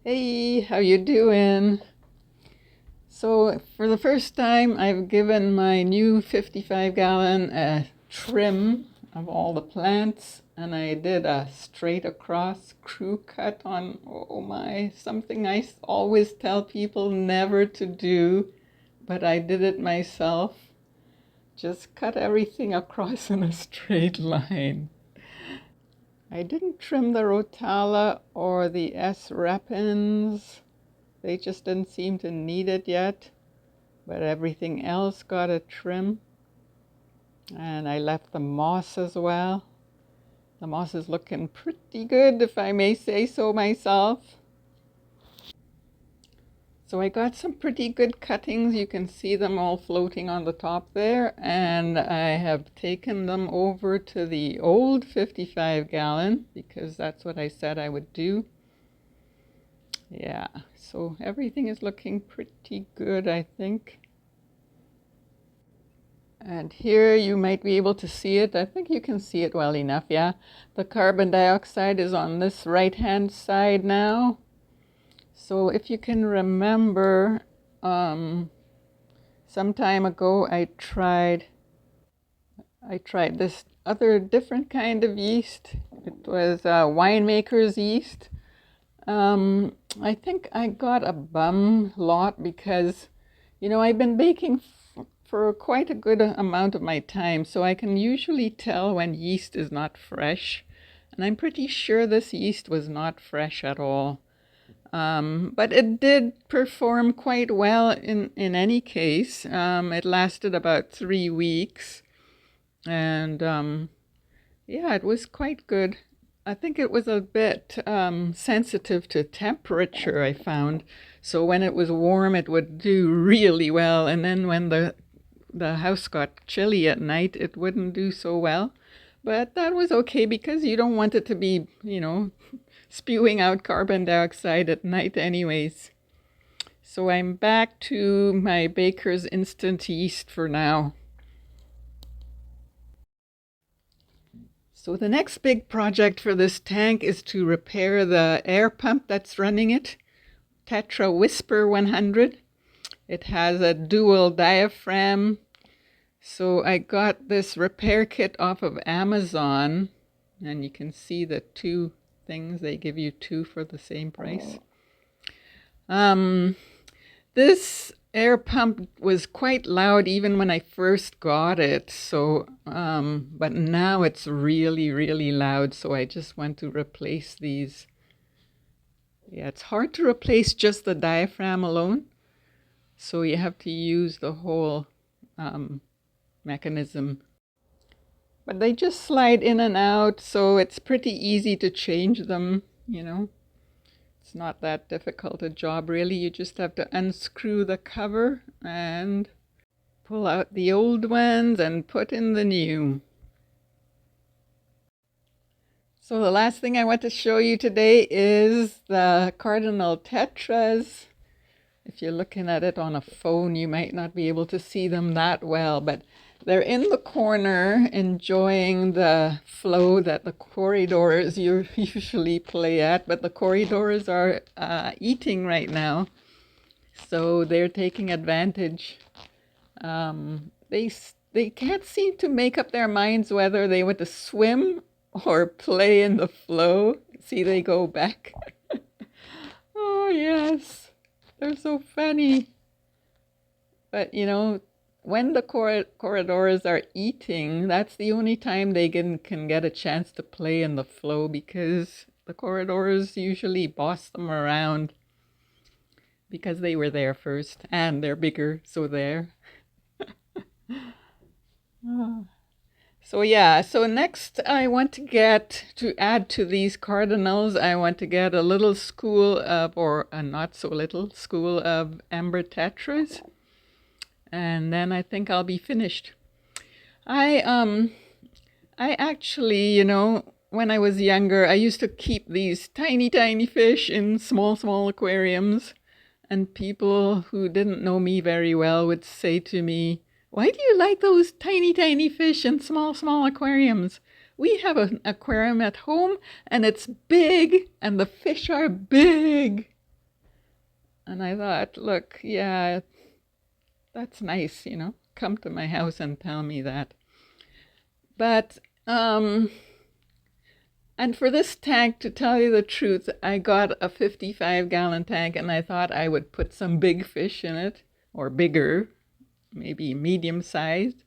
Hey, how you doing? So for the first time, I've given my new 55-gallon a trim of all the plants, and I did a straight across crew cut on, oh my, something always tell people never to do, but I did it myself. Just cut everything across in a straight line. I didn't trim the rotala or the S. repens. They just didn't seem to need it yet, but everything else got a trim. And I left the moss as well. The moss is looking pretty good, if I may say so myself. So I got some pretty good cuttings. You can see them all floating on the top there. And I have taken them over to the old 55-gallon because that's what I said I would do. Yeah, so everything is looking pretty good, I think. And here you might be able to see it. I think you can see it well enough, yeah. The carbon dioxide is on this right-hand side now. So if you can remember, some time ago I tried this other different kind of yeast. It was winemaker's yeast. I think I got a bum lot because, I've been baking for quite a good amount of my time, so I can usually tell when yeast is not fresh. And I'm pretty sure this yeast was not fresh at all. But it did perform quite well in any case. It lasted about 3 weeks. And yeah, it was quite good. I think it was a bit sensitive to temperature, I found. So when it was warm, it would do really well. And then when the house got chilly at night, it wouldn't do so well. But that was okay because you don't want it to be, spewing out carbon dioxide at night anyways. So I'm back to my Baker's Instant Yeast for now. So the next big project for this tank is to repair the air pump that's running it, Tetra Whisper 100. It has a dual diaphragm. So I got this repair kit off of Amazon, and you can see the two things. They give you two for the same price. This air pump was quite loud even when I first got it. So, but now it's really, really loud. So I just want to replace these. Yeah, it's hard to replace just the diaphragm alone. So you have to use the whole mechanism. But they just slide in and out, so it's pretty easy to change them, It's not that difficult a job, really. You just have to unscrew the cover and pull out the old ones and put in the new. So the last thing I want to show you today is the cardinal tetras. If you're looking at it on a phone, you might not be able to see them that well, but they're in the corner enjoying the flow that the corridors usually play at, but the corridors are eating right now. So they're taking advantage. They can't seem to make up their minds whether they want to swim or play in the flow. See, they go back. Oh, yes. They're so funny. But, when the corridors are eating, that's the only time they can get a chance to play in the flow because the corridors usually boss them around because they were there first and they're bigger, so there. So yeah, so next I want to add to these cardinals, I want to get a little school of, or a not so little school of Ember Tetras. And then I think I'll be finished. I actually, when I was younger, I used to keep these tiny, tiny fish in small, small aquariums. And people who didn't know me very well would say to me, "Why do you like those tiny, tiny fish in small, small aquariums? We have an aquarium at home and it's big and the fish are big." And I thought, look, yeah, that's nice, come to my house and tell me that. But, and for this tank, to tell you the truth, I got a 55-gallon tank and I thought I would put some big fish in it, or bigger, maybe medium-sized.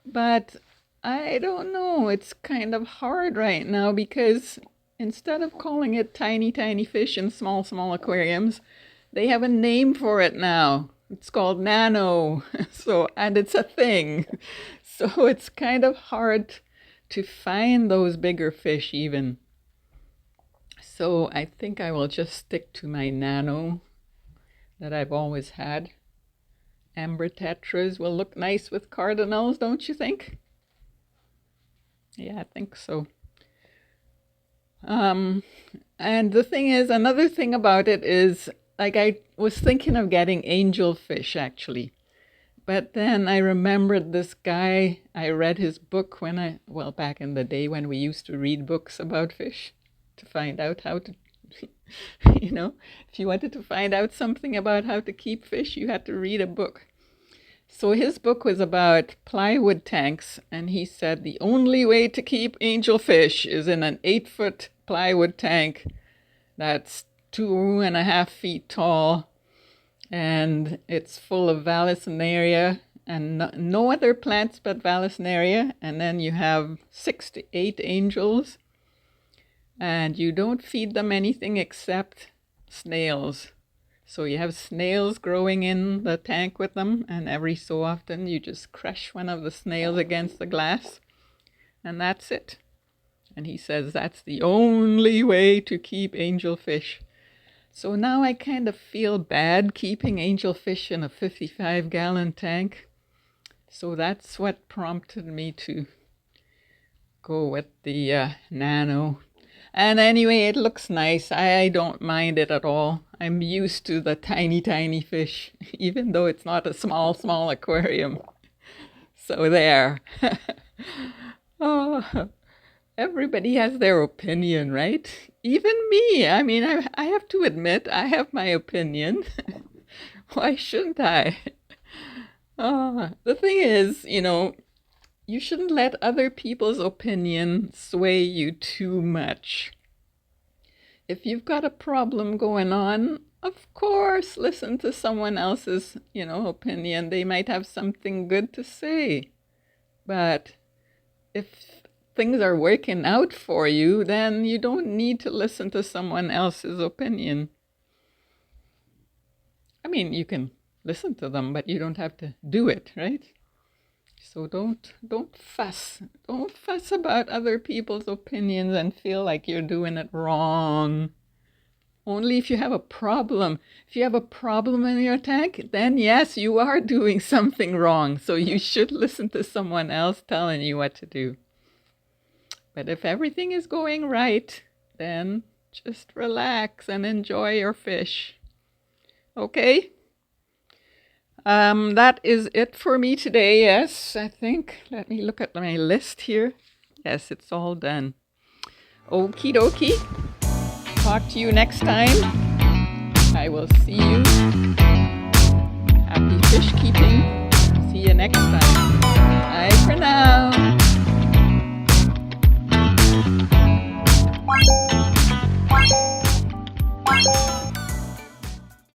But I don't know, it's kind of hard right now because instead of calling it tiny, tiny fish in small, small aquariums, they have a name for it now. It's called nano. And it's a thing. So it's kind of hard to find those bigger fish even. So I think I will just stick to my nano that I've always had. Ember Tetras will look nice with cardinals, don't you think? Yeah, I think so. And the thing is, another thing about it is, like, I was thinking of getting angelfish actually. But then I remembered this guy, I read his book back in the day when we used to read books about fish to find out how to, if you wanted to find out something about how to keep fish, you had to read a book. So his book was about plywood tanks, and he said the only way to keep angelfish is in an 8-foot plywood tank that's 2.5 feet tall, and it's full of Vallisneria and no other plants but Vallisneria, and then you have 6 to 8 angels, and you don't feed them anything except snails. So you have snails growing in the tank with them, and every so often you just crush one of the snails against the glass, and that's it. And he says that's the only way to keep angelfish. So now I kind of feel bad keeping angelfish in a 55-gallon tank. So that's what prompted me to go with the nano. And anyway, it looks nice. I don't mind it at all. I'm used to the tiny, tiny fish, even though it's not a small, small aquarium. So there. Oh, everybody has their opinion, right? Even me. I mean, I have to admit, I have my opinion. Why shouldn't I? The thing is, you shouldn't let other people's opinion sway you too much. If you've got a problem going on, of course, listen to someone else's, opinion. They might have something good to say. But if things are working out for you, then you don't need to listen to someone else's opinion. I mean, you can listen to them, but you don't have to do it, right? So don't fuss. Don't fuss about other people's opinions and feel like you're doing it wrong. Only if you have a problem. If you have a problem in your tank, then yes, you are doing something wrong. So you should listen to someone else telling you what to do. But if everything is going right, then just relax and enjoy your fish. Okay? That is it for me today, yes, I think. Let me look at my list here. Yes, it's all done. Okie dokie. Talk to you next time. I will see you. Happy fish keeping. See you next time. Bye for now.